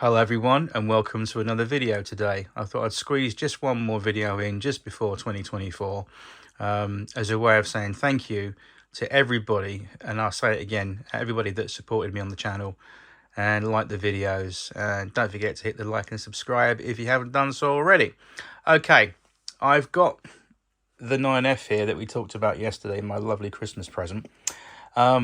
Hello everyone and welcome to another video today. I thought I'd squeeze just one more video in just before 2024 as a way of saying thank you to everybody, and I'll say it again, everybody that supported me on the channel and liked the videos, and don't forget to hit the like and subscribe if you haven't done so already. Okay, I've got the 9F here that we talked about yesterday, my lovely Christmas present.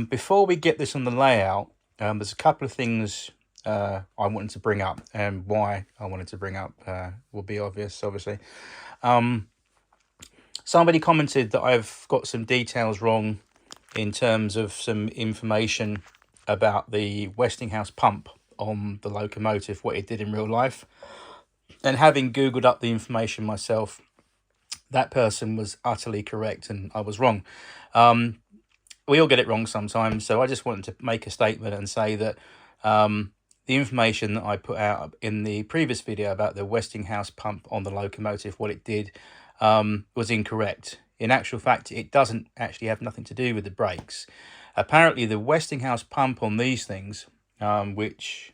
Before we get this on the layout, there's a couple of things I wanted to bring up, and why I wanted to bring up will be obvious, obviously. Somebody commented that I've got some details wrong in terms of some information about the Westinghouse pump on the locomotive, what it did in real life. And having Googled up the information myself, that person was utterly correct and I was wrong. We all get it wrong sometimes, so I just wanted to make a statement and say that the information that I put out in the previous video about the Westinghouse pump on the locomotive, what it did, was incorrect. In actual fact, it doesn't actually have nothing to do with the brakes. Apparently, the Westinghouse pump on these things, which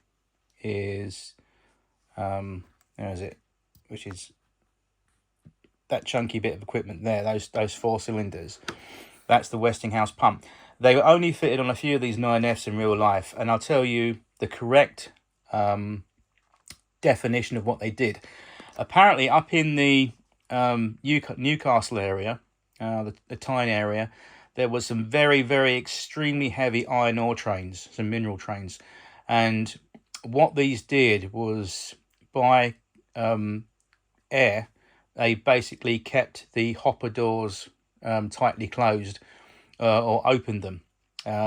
is, where is it? Which is that chunky bit of equipment there, those 4 cylinders. That's the Westinghouse pump. They were only fitted on a few of these 9Fs in real life, and I'll tell you the correct definition of what they did. Apparently, up in the Newcastle area, the Tyne area, there was some very, very extremely heavy iron ore trains, some mineral trains. And what these did was, by air, they basically kept the hopper doors tightly closed, or opened them,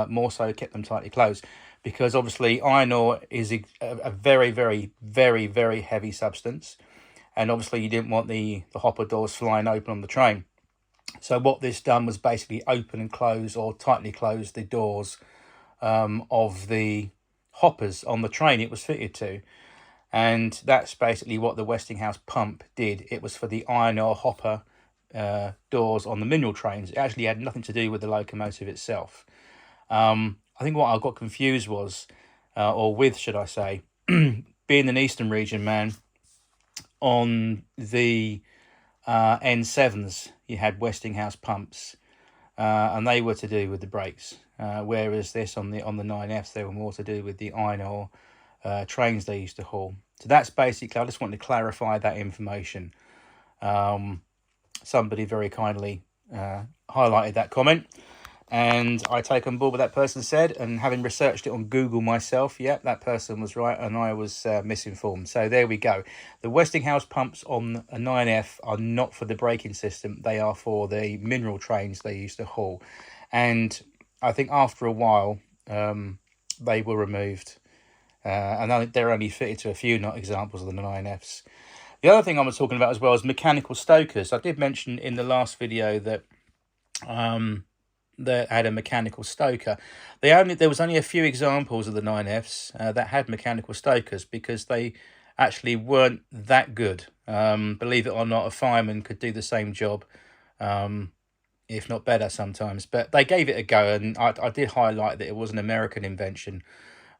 more so kept them tightly closed, because obviously iron ore is a very, very, very, very heavy substance, and obviously you didn't want the hopper doors flying open on the train. So what this done was basically open and close, or tightly close, the doors of the hoppers on the train it was fitted to. And that's basically what the Westinghouse pump did. It was for the iron ore hopper doors on the mineral trains. It actually had nothing to do with the locomotive itself. I think what I got confused was, or with, should I say, being an Eastern region man, on the N7s you had Westinghouse pumps, and they were to do with the brakes, whereas this on the 9Fs, they were more to do with the iron ore trains they used to haul. So that's basically, I just wanted to clarify that information. Somebody very kindly highlighted that comment, and I take on board what that person said, and having researched it on Google myself, yeah, that person was right and I was misinformed. So there we go. The Westinghouse pumps on a 9F are not for the braking system, they are for the mineral trains they used to haul. And I think after a while they were removed, and they're only fitted to a few examples of the 9Fs. The other thing I was talking about as well is mechanical stokers. I did mention in the last video that that had a mechanical stoker. There was only a few examples of the 9Fs that had mechanical stokers, because they actually weren't that good. Believe it or not, a fireman could do the same job, if not better sometimes. But they gave it a go, and I did highlight that it was an American invention.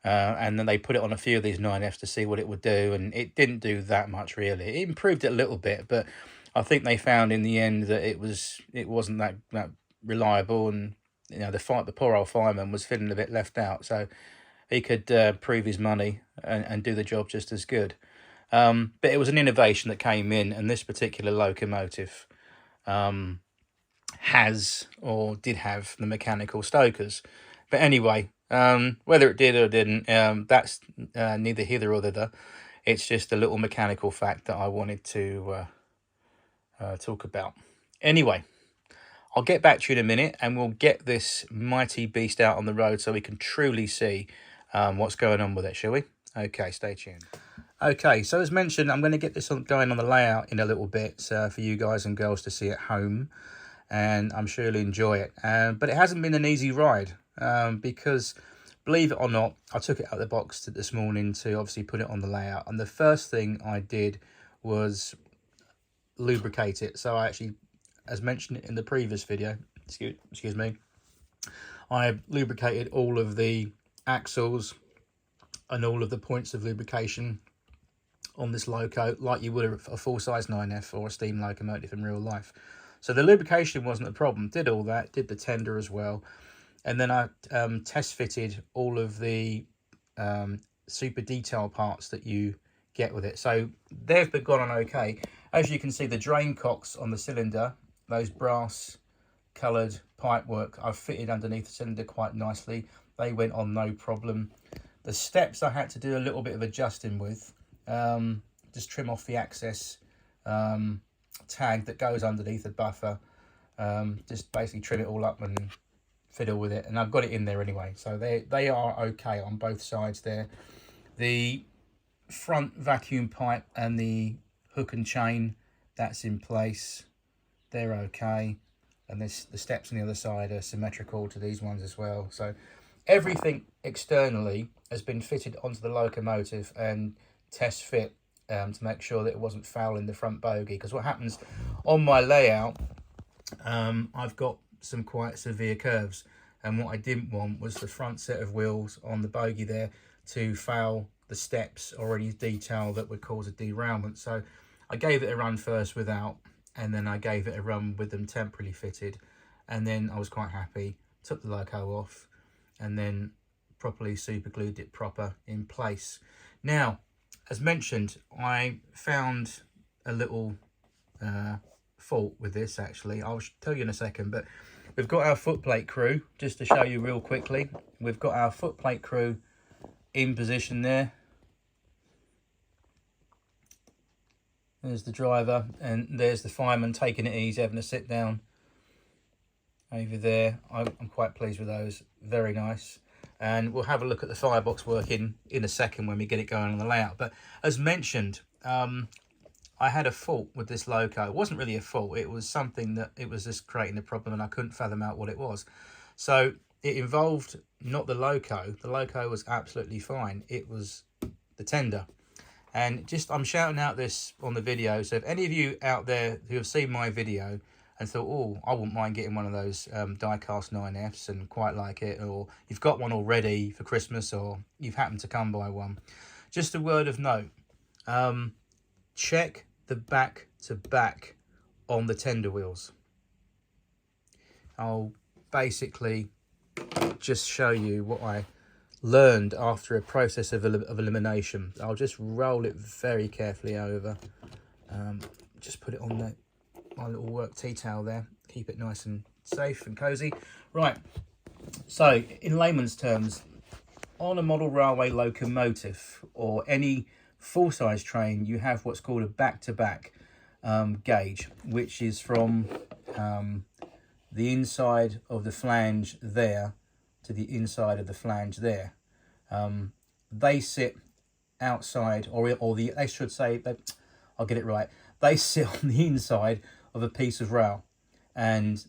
And then they put it on a few of these 9Fs to see what it would do, and it didn't do that much really. It improved it a little bit, but I think they found in the end that it wasn't that reliable, and the poor old fireman was feeling a bit left out, so he could prove his money and do the job just as good. But it was an innovation that came in, and this particular locomotive has, or did have, the mechanical stokers. But anyway, whether it did or didn't, that's neither here nor thither. It's just a little mechanical fact that I wanted to talk about. Anyway, I'll get back to you in a minute, and we'll get this mighty beast out on the road so we can truly see what's going on with it, shall we? Okay, stay tuned. Okay, so as mentioned, I'm going to get this going on the layout in a little bit for you guys and girls to see at home, and I'm sure you'll enjoy it. But it hasn't been an easy ride, because, believe it or not, I took it out of the box this morning to obviously put it on the layout, and the first thing I did was lubricate it. So I actually, as mentioned in the previous video, excuse me, I lubricated all of the axles, and all of the points of lubrication on this loco like you would a full-size 9F or a steam locomotive in real life. So the lubrication wasn't a problem. Did all that, did the tender as well. And then I test fitted all of the super detail parts that you get with it. So they've gone on okay. As you can see, the drain cocks on the cylinder, those brass coloured pipework, I've fitted underneath the cylinder quite nicely. They went on no problem. The steps I had to do a little bit of adjusting with. Just trim off the access tag that goes underneath the buffer. Just basically trim it all up and fiddle with it, and I've got it in there anyway, so they are okay on both sides there. The front vacuum pipe and the hook and chain, that's in place, they're okay, and the steps on the other side are symmetrical to these ones as well. So everything externally has been fitted onto the locomotive and test fit to make sure that it wasn't fouling the front bogie, because what happens on my layout, I've got some quite severe curves, and what I didn't want was the front set of wheels on the bogie there to foul the steps already detailed that would cause a derailment. So I gave it a run first without, and then I gave it a run with them temporarily fitted, and then I was quite happy, took the loco off and then properly super glued it proper in place. Now, as mentioned, I found a little fault with this actually. I'll tell you in a second, but we've got our footplate crew, just to show you real quickly. We've got our footplate crew in position there. There's the driver, and there's the fireman taking it easy, having a sit down over there. I'm quite pleased with those, very nice. And we'll have a look at the firebox working in a second when we get it going on the layout. But as mentioned, I had a fault with this loco. It wasn't really a fault, it was something that it was just creating a problem, and I couldn't fathom out what it was. So it involved not the loco was absolutely fine, it was the tender. And just, I'm shouting out this on the video, so if any of you out there who have seen my video and thought, oh, I wouldn't mind getting one of those die-cast 9Fs and quite like it, or you've got one already for Christmas, or you've happened to come by one, just a word of note, check the back to back on the tender wheels. I'll basically just show you what I learned after a process of elimination. I'll just roll it very carefully over, just put it on my little work tea towel there, keep it nice and safe and cozy. Right, so in layman's terms, on a model railway locomotive or any full-size train, you have what's called a back-to-back gauge, which is from the inside of the flange there to the inside of the flange there. They sit outside, I should say that, I'll get it right, they sit on the inside of a piece of rail, and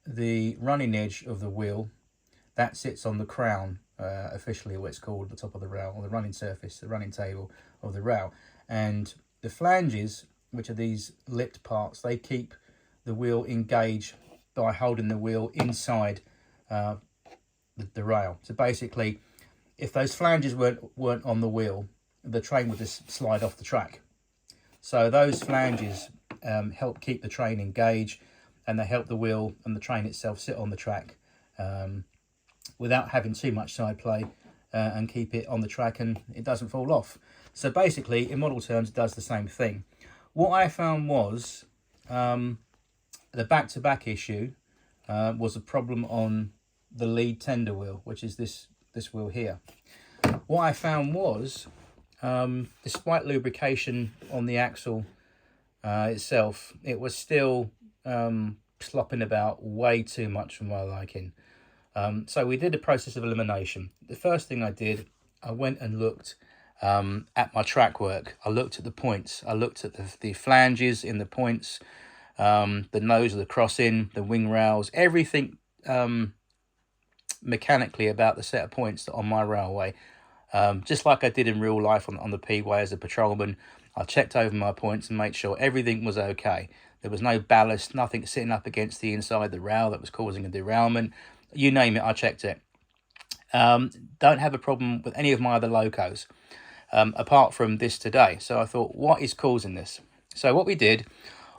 the running edge of the wheel, that sits on the crown, officially what it's called, the top of the rail, or the running surface, the running table of the rail. And the flanges, which are these lipped parts, they keep the wheel engaged by holding the wheel inside the rail. So basically, if those flanges weren't on the wheel, the train would just slide off the track. So those flanges help keep the train engaged, and they help the wheel and the train itself sit on the track without having too much side play, and keep it on the track and it doesn't fall off. So basically, in model terms, it does the same thing. What I found was the back-to-back issue was a problem on the lead tender wheel, which is this wheel here. What I found was, despite lubrication on the axle itself, it was still slopping about way too much for my liking. So we did a process of elimination. The first thing I did, I went and looked at my track work. I looked at the points. I looked at the flanges in the points, the nose of the crossing, the wing rails, everything mechanically about the set of points on my railway. Just like I did in real life on the P-way as a patrolman, I checked over my points and made sure everything was okay. There was no ballast, nothing sitting up against the inside of the rail that was causing a derailment. You name it, I checked it. Don't have a problem with any of my other locos, apart from this today. So I thought, what is causing this? So what we did,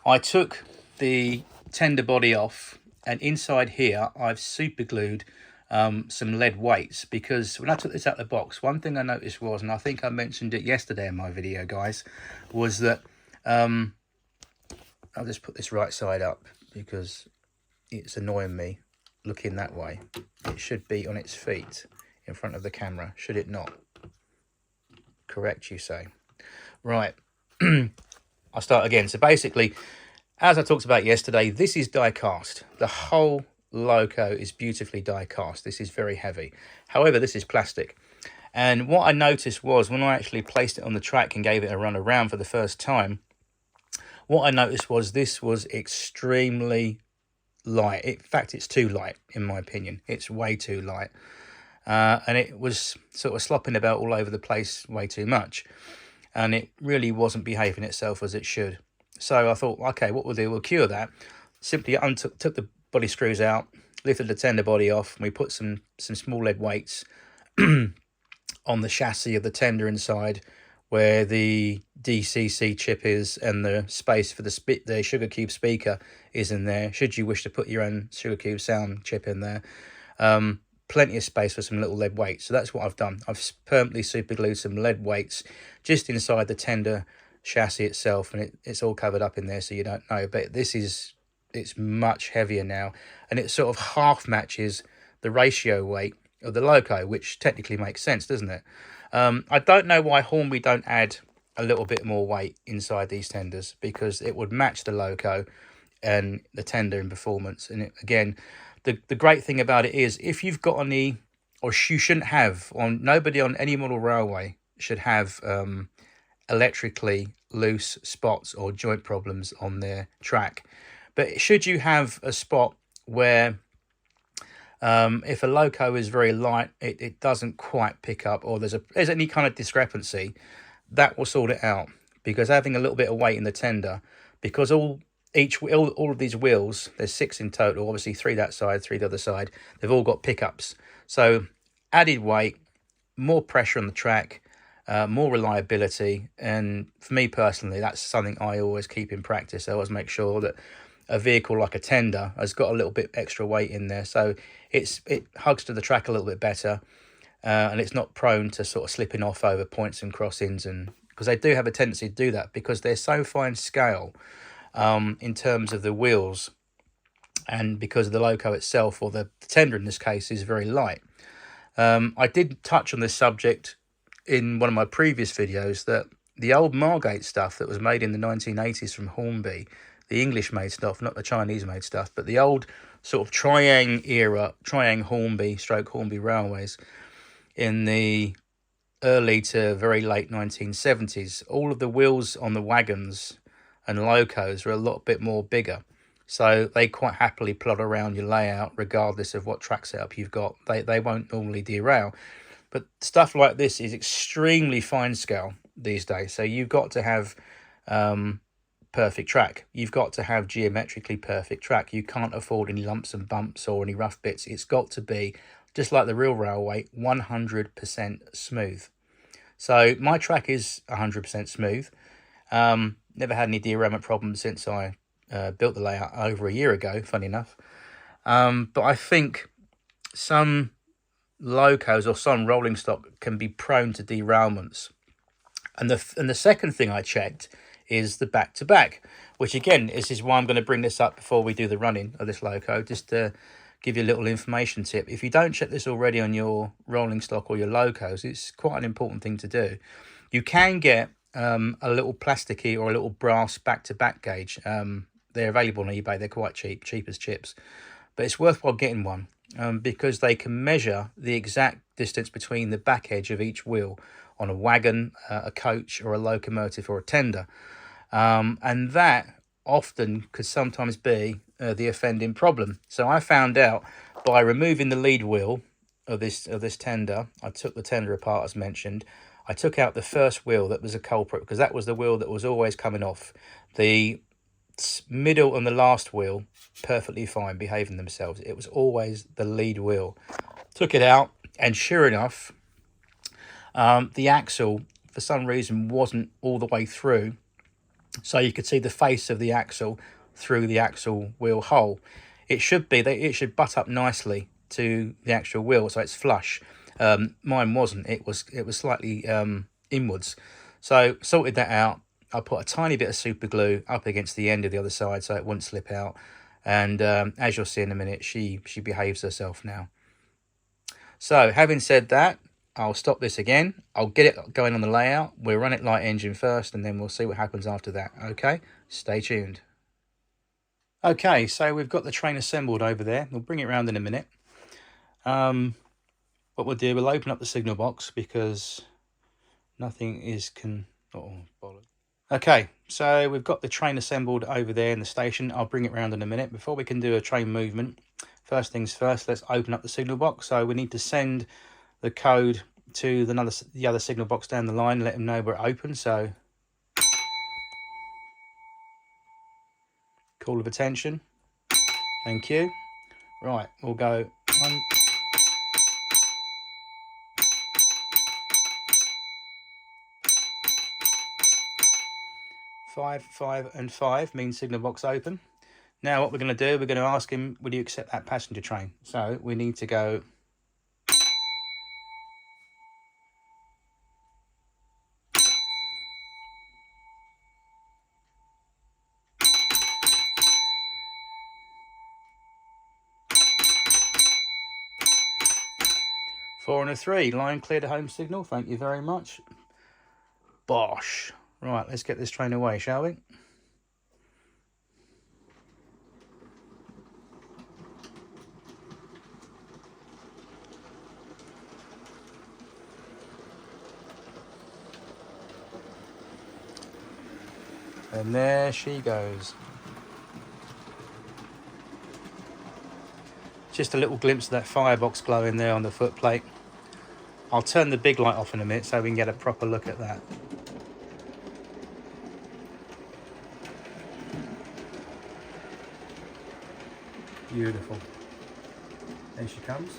I took the tender body off, and inside here I've super glued some lead weights, because when I took this out of the box, one thing I noticed was, and I think I mentioned it yesterday in my video, guys, was that I'll just put this right side up because it's annoying me looking that way. It should be on its feet in front of the camera, should it not? Correct, you say. Right. I'll start again. So basically, as I talked about yesterday, this is die cast. The whole loco is beautifully die cast. This is very heavy. However, this is plastic. And what I noticed was, when I actually placed it on the track and gave it a run around for the first time, what I noticed was this was extremely light. In fact, it's too light, in my opinion. It's way too light. And it was sort of slopping about all over the place way too much. And it really wasn't behaving itself as it should. So I thought, okay, what we'll do, we'll cure that. Simply took the body screws out, lifted the tender body off, and we put some small lead weights on the chassis of the tender inside, where the DCC chip is, and the space for the Sugar Cube speaker is in there, should you wish to put your own Sugar Cube sound chip in there. Plenty of space for some little lead weights. So that's what I've done. I've permanently super glued some lead weights just inside the tender chassis itself, and it's all covered up in there, so you don't know. But it's much heavier now, and it sort of half matches the ratio weight of the loco, which technically makes sense, doesn't it? I don't know why Hornby don't add a little bit more weight inside these tenders, because it would match the loco and the tender in performance. And again, the great thing about it is, if you've got any, or you shouldn't have, nobody on any model railway should have electrically loose spots or joint problems on their track. But should you have a spot where if a loco is very light, it doesn't quite pick up, or there's any kind of discrepancy, that will sort it out. Because having a little bit of weight in the tender, because all of these wheels, there's 6 in total, obviously 3 that side, 3 the other side, they've all got pickups. So added weight, more pressure on the track, more reliability. And for me personally, that's something I always keep in practice. I always make sure that a vehicle like a tender has got a little bit extra weight in there, so it hugs to the track a little bit better, and it's not prone to sort of slipping off over points and crossings, and because they do have a tendency to do that, because they're so fine scale in terms of the wheels, and because of the loco itself, or the tender in this case, is very light. I did touch on this subject in one of my previous videos, that the old Margate stuff that was made in the 1980s from Hornby, the English-made stuff, not the Chinese-made stuff, but the old sort of Triang Hornby, Hornby railways in the early to very late 1970s, all of the wheels on the wagons and locos were a lot bit more bigger. So they quite happily plod around your layout, regardless of what track setup you've got. They won't normally derail. But stuff like this is extremely fine scale these days. So you've got to have perfect track. You've got to have geometrically perfect track. You can't afford any lumps and bumps or any rough bits. It's got to be, just like the real railway, 100% smooth. So my track is 100% smooth. Never had any derailment problems since I built the layout over a year ago, funny enough. But I think some locos or some rolling stock can be prone to derailments. And the second thing I checked is the back-to-back, which again, this is why I'm going to bring this up before we do the running of this loco, just to give you a little information tip. If you don't check this already on your rolling stock or your locos, it's quite an important thing to do. You can get a little plasticky or a little brass back-to-back gauge. They're available on eBay. They're quite cheap as chips. But it's worthwhile getting one because they can measure the exact distance between the back edge of each wheel on a wagon, a coach, or a locomotive, or a tender. And that often could sometimes be the offending problem. So I found out by removing the lead wheel of this tender. I took the tender apart, as mentioned. I took out the first wheel that was a culprit, because that was the wheel that was always coming off. The middle and the last wheel, perfectly fine, behaving themselves. It was always the lead wheel. Took it out, And sure enough, the axle for some reason wasn't all the way through, so you could see the face of the axle through the axle wheel hole. It should be that it should butt up nicely to the actual wheel, so it's flush. Mine wasn't. It was slightly inwards. So sorted that out. I put a tiny bit of super glue up against the end of the other side so it wouldn't slip out. And as you'll see in a minute, she behaves herself now. So having said that, I'll stop this again. I'll get it going on the layout. We'll run it light engine first, and then we'll see what happens after that. Okay, stay tuned. Okay, so we've got the train assembled over there. We'll bring it around in a minute. What we'll do, we'll open up the signal box because nothing is oh, bollocks. Okay, so we've got the train assembled over there in the station. I'll bring it around in a minute. Before we can do a train movement, first things first, let's open up the signal box. So we need to send the code to the other signal box down the line, let them know we're open. So call of attention. Thank you. Right, we'll go 1, 5, 5 and 5 means signal box open. Now what we're going to do, we're going to ask him, will you accept that passenger train? So we need to go 4 and a 3. Line clear to home signal. Thank you very much. Bosh. Right, let's get this train away, shall we? And there she goes. Just a little glimpse of that firebox glowing there on the footplate. I'll turn the big light off in a minute so we can get a proper look at that. Beautiful. There she comes.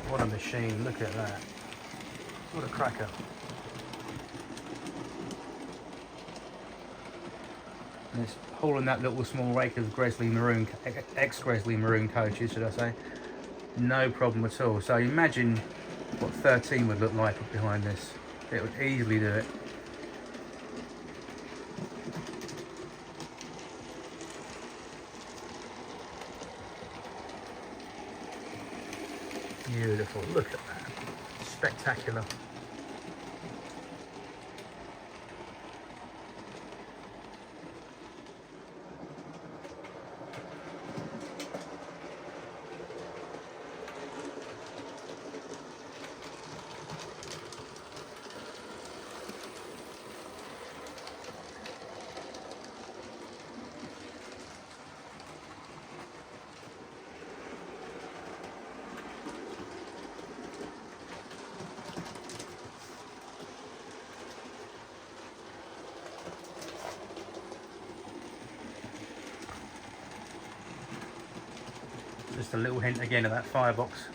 What a machine, look at that. What a cracker. And it's hauling that little small rake of Gresley Maroon, ex-Gresley Maroon coaches, should I say. No problem at all. So imagine what 13 would look like behind this. It would easily do it. Beautiful, look at that. Spectacular. Just a little hint again of that firebox.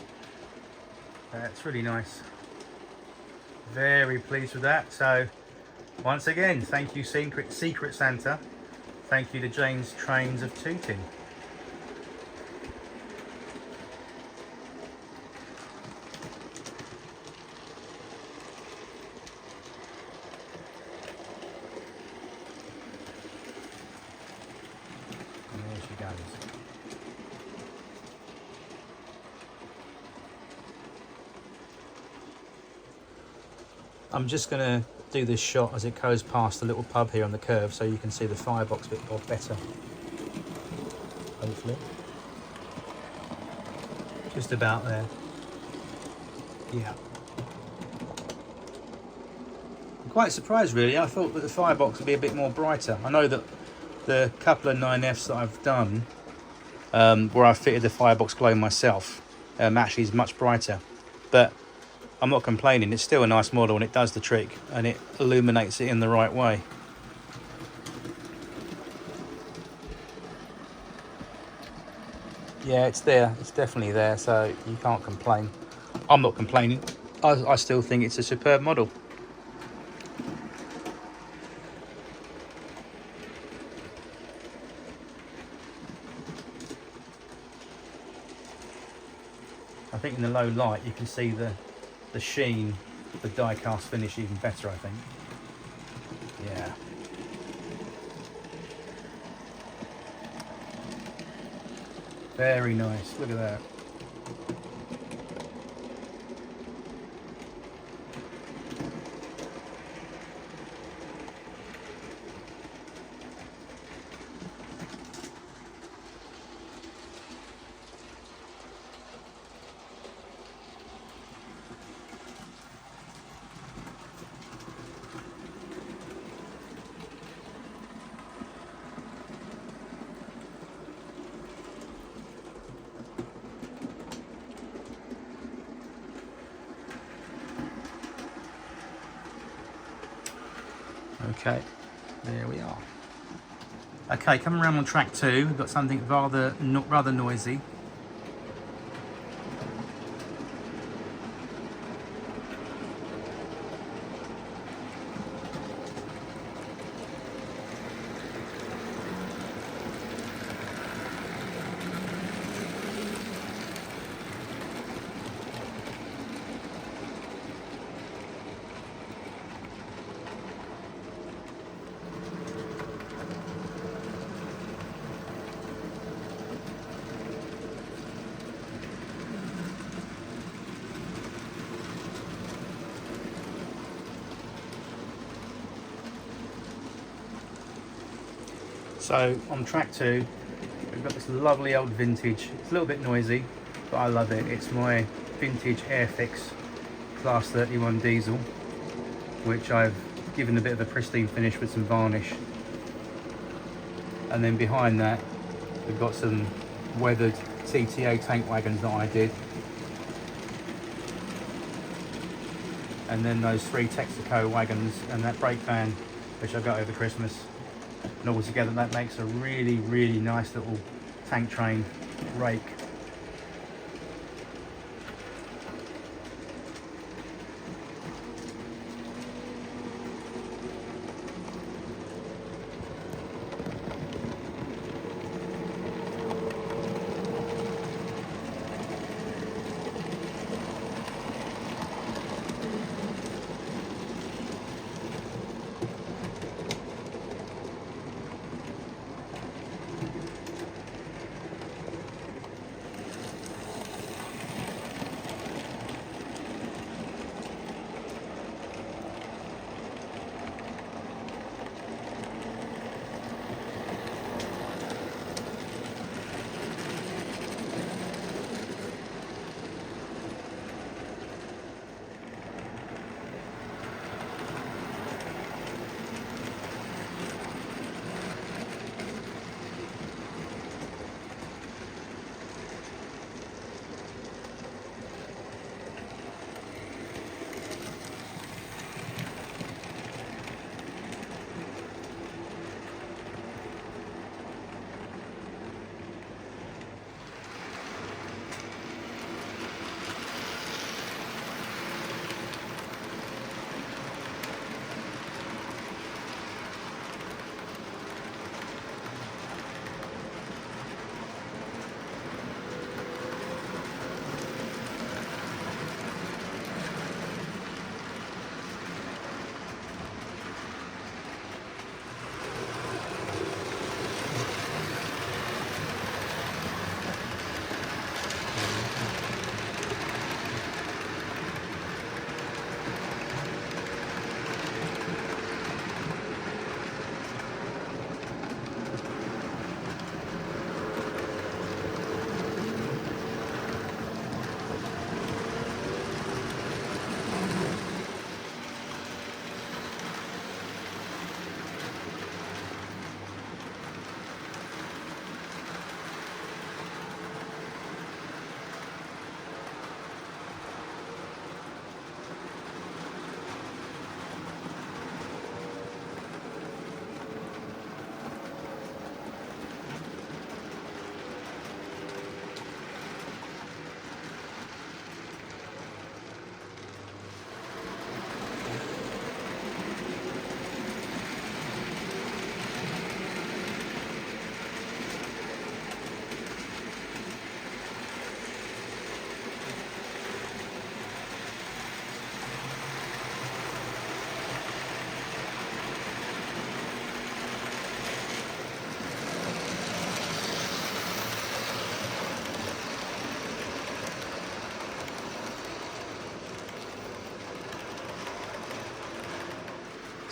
That's really nice. Very pleased with that. So once again, thank you Secret Santa. Thank you to James Trains of Tooting. And there she goes. I'm just going to do this shot as it goes past the little pub here on the curve so you can see the firebox a bit more better. Hopefully. Just about there. Yeah. I'm quite surprised really. I thought that the firebox would be a bit more brighter. I know that the couple of 9Fs that I've done where I fitted the firebox glow myself actually is much brighter. But I'm not complaining, it's still a nice model and it does the trick and it illuminates it in the right way. Yeah, it's there. It's definitely there, so you can't complain. I'm not complaining. I still think it's a superb model. I think in the low light you can see the sheen, the die cast finish even better, I think. Yeah. Very nice. Look at that. Okay, there we are. Okay, coming around on track 2, we've got something rather noisy. So on track 2, we've got this lovely old vintage. It's a little bit noisy, but I love it. It's my vintage Airfix Class 31 diesel, which I've given a bit of a pristine finish with some varnish. And then behind that, we've got some weathered TTA tank wagons that I did. And then those 3 Texaco wagons and that brake van, which I got over Christmas. And all together that makes a really, really nice little tank train rake.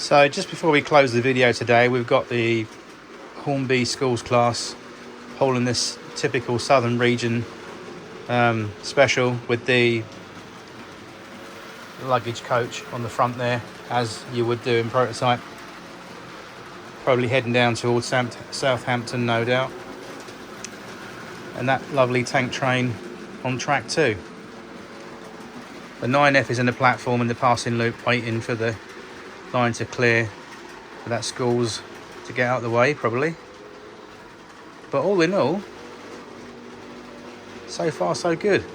So just before we close the video today, we've got the Hornby schools class hauling this typical southern region special with the luggage coach on the front there, as you would do in prototype. Probably heading down towards Southampton, no doubt. And that lovely tank train on track 2. The 9F is in the platform in the passing loop, waiting for the line to clear for that schools to get out of the way, probably. But all in all, so far so good.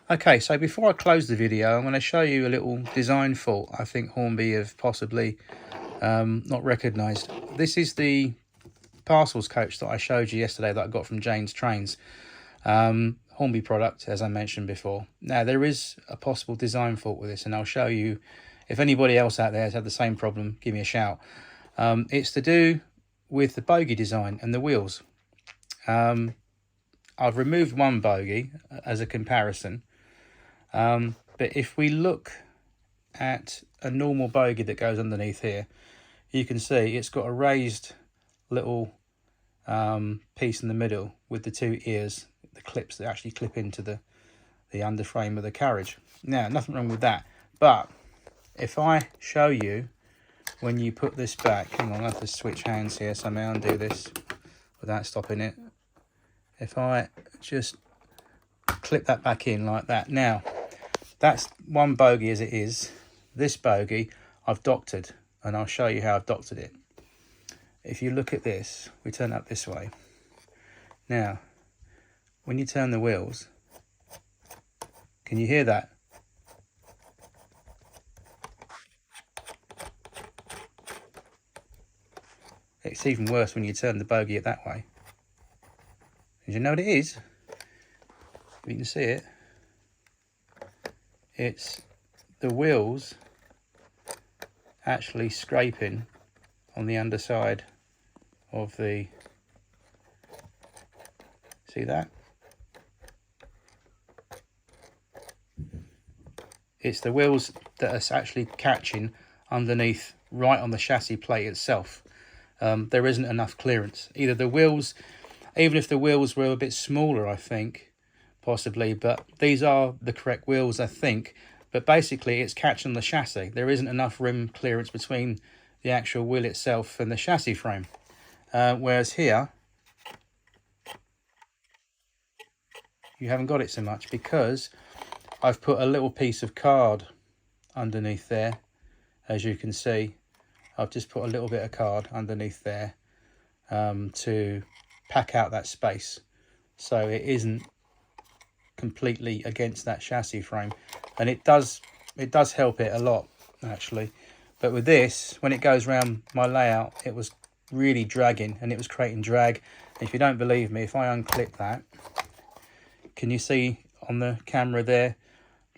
Okay, so before I close the video, I'm going to show you a little design fault I think Hornby have possibly not recognised. This is the parcels coach that I showed you yesterday that I got from Jane's Trains. Hornby product, as I mentioned before. Now, there is a possible design fault with this, and I'll show you. If anybody else out there has had the same problem, give me a shout. It's to do with the bogie design and the wheels. I've removed one bogie as a comparison. But if we look at a normal bogie that goes underneath here, you can see it's got a raised little piece in the middle with the 2 ears, the clips that actually clip into the underframe of the carriage. Now, nothing wrong with that, but if I show you when you put this back, hang on, I have to switch hands here, so I may undo this without stopping it. If I just clip that back in like that, now that's one bogie as it is. This bogie I've doctored, and I'll show you how I've doctored it. If you look at this, we turn up this way. Now, when you turn the wheels, can you hear that? It's even worse when you turn the bogie it that way. Did you know what it is? If you can see it, it's the wheels actually scraping on the underside of the, see that? It's the wheels that are actually catching underneath, right on the chassis plate itself. There isn't enough clearance. Either the wheels, even if the wheels were a bit smaller, I think, possibly, but these are the correct wheels, I think. But basically, it's catching the chassis. There isn't enough rim clearance between the actual wheel itself and the chassis frame. Whereas here, you haven't got it so much, because I've put a little piece of card underneath there. As you can see, I've just put a little bit of card underneath there to pack out that space, so it isn't completely against that chassis frame, and it does help it a lot, actually. But with this, when it goes around my layout, it was really dragging, and it was creating drag. And if you don't believe me, if I unclip that, can you see on the camera there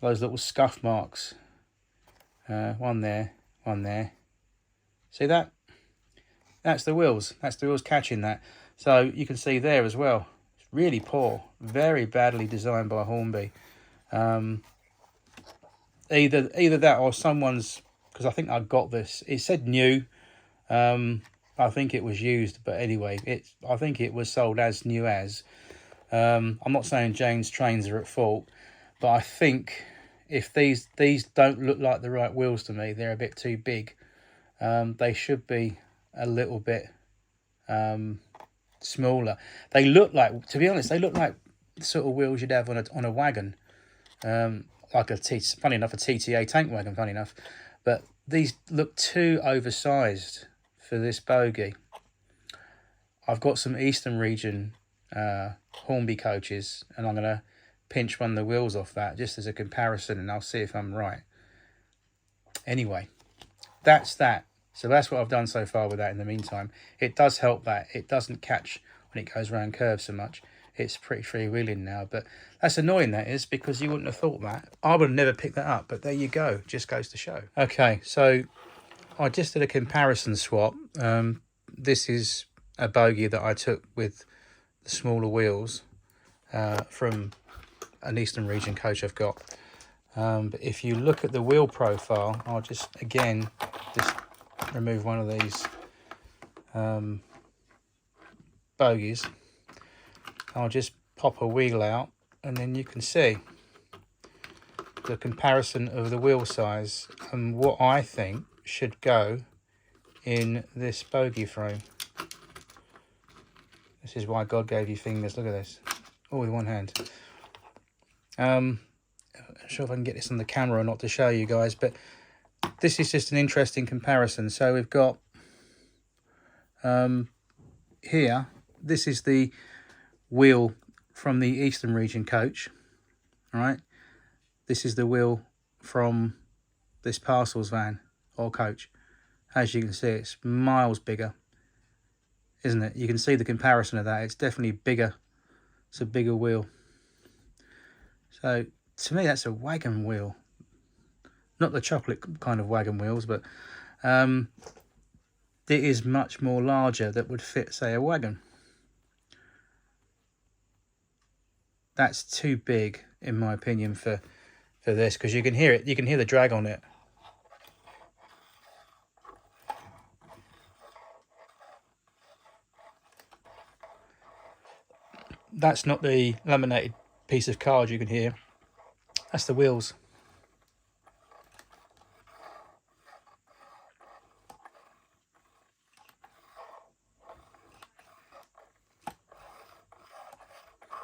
those little scuff marks? One there, one there. See that? That's the wheels. That's the wheels catching that. So you can see there as well. It's really poor. Very badly designed by Hornby. Either that or someone's, because I think I got this. It said new. I think it was used, but anyway, I think it was sold as new as. I'm not saying Jane's Trains are at fault, but I think if these don't look like the right wheels to me, they're a bit too big. They should be a little bit smaller. They look like, to be honest, they look like the sort of wheels you'd have on a wagon, like funny enough, a TTA tank wagon, funny enough. But these look too oversized for this bogie. I've got some Eastern region Hornby coaches, and I'm going to pinch one of the wheels off that just as a comparison, and I'll see if I'm right. Anyway, that's that. So that's what I've done so far with that in the meantime. It does help that it doesn't catch when it goes around curves so much. It's pretty freewheeling now, but that's annoying, that is, because you wouldn't have thought that. I would have never picked that up, but there you go. Just goes to show. Okay, so I just did a comparison swap. This is a bogie that I took with the smaller wheels from an Eastern region coach I've got. But if you look at the wheel profile, I'll just remove one of these bogies. I'll just pop a wheel out, and then you can see the comparison of the wheel size and what I think should go in this bogie frame. This is why God gave you fingers. Look at this, all with one hand. I'm not sure if I can get this on the camera or not to show you guys, but this is just an interesting comparison. So we've got here, this is the wheel from the Eastern region coach, all right? This is the wheel from this parcels van or coach. As you can see, it's miles bigger, isn't it? You can see the comparison of that. It's definitely bigger. It's a bigger wheel. So to me, that's a wagon wheel. Not the chocolate kind of wagon wheels, but it is much more larger that would fit, say, a wagon. That's too big, in my opinion, for this, because you can hear it. You can hear the drag on it. That's not the laminated piece of card you can hear. That's the wheels.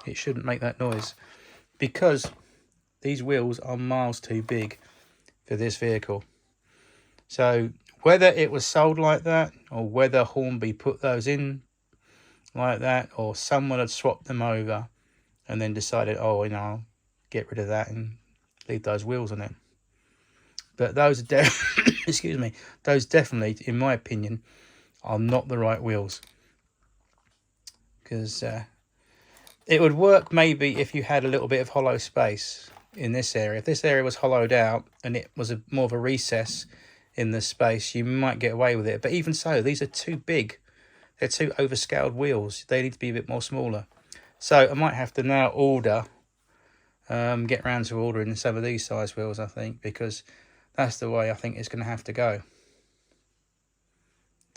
It shouldn't make that noise because these wheels are miles too big for this vehicle. So whether it was sold like that, or whether Hornby put those in like that, or someone had swapped them over and then decided, oh, you know, I'll get rid of that and leave those wheels on it. But those excuse me, those definitely, in my opinion, are not the right wheels. Because it would work maybe if you had a little bit of hollow space in this area. If this area was hollowed out and it was more of a recess in the space, you might get away with it. But even so, these are too big. They're too overscaled wheels. They need to be a bit more smaller. So I might have to now get around to ordering some of these size wheels, I think, because that's the way I think it's going to have to go.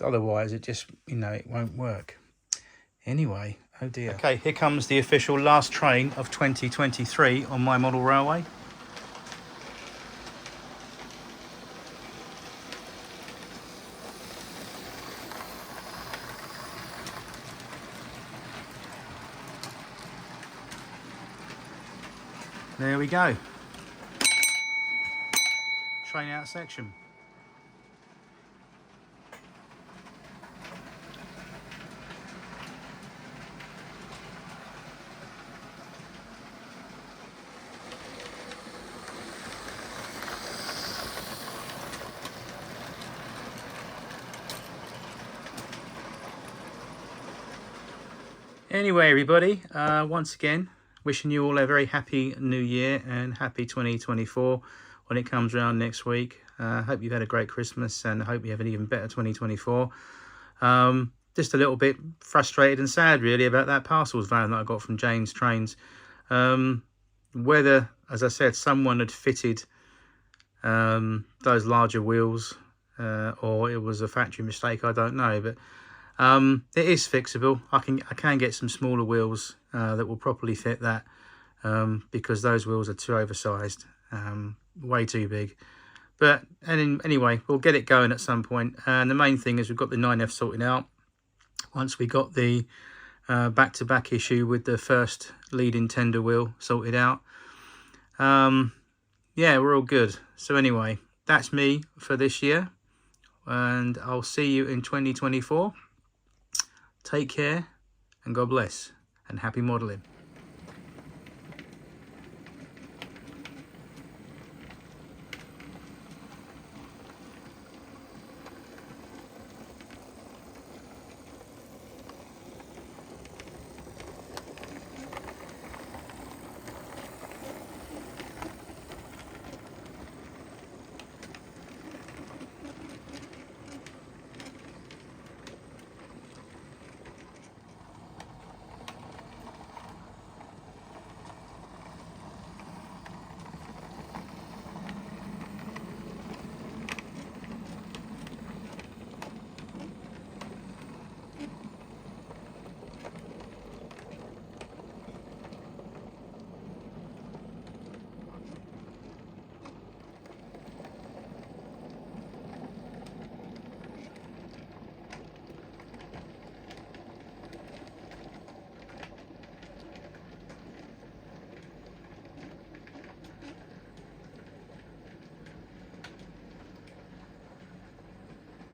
Otherwise, it just, you know, it won't work. Anyway, oh dear. Okay, here comes the official last train of 2023 on my model railway. There we go. Train out section. Anyway, everybody, once again, wishing you all a very happy new year and happy 2024 when it comes around next week. Hope you've had a great Christmas and I hope you have an even better 2024. Just a little bit frustrated and sad really about that parcels van that I got from James Trains. Whether, as I said, someone had fitted those larger wheels or it was a factory mistake, I don't know, but it is fixable. I can get some smaller wheels that will properly fit that because those wheels are too oversized, way too big. But anyway, we'll get it going at some point. And the main thing is we've got the 9F sorted out. Once we got the back-to-back issue with the first lead-in tender wheel sorted out, yeah, we're all good. So anyway, that's me for this year, and I'll see you in 2024. Take care, and God bless, and happy modelling.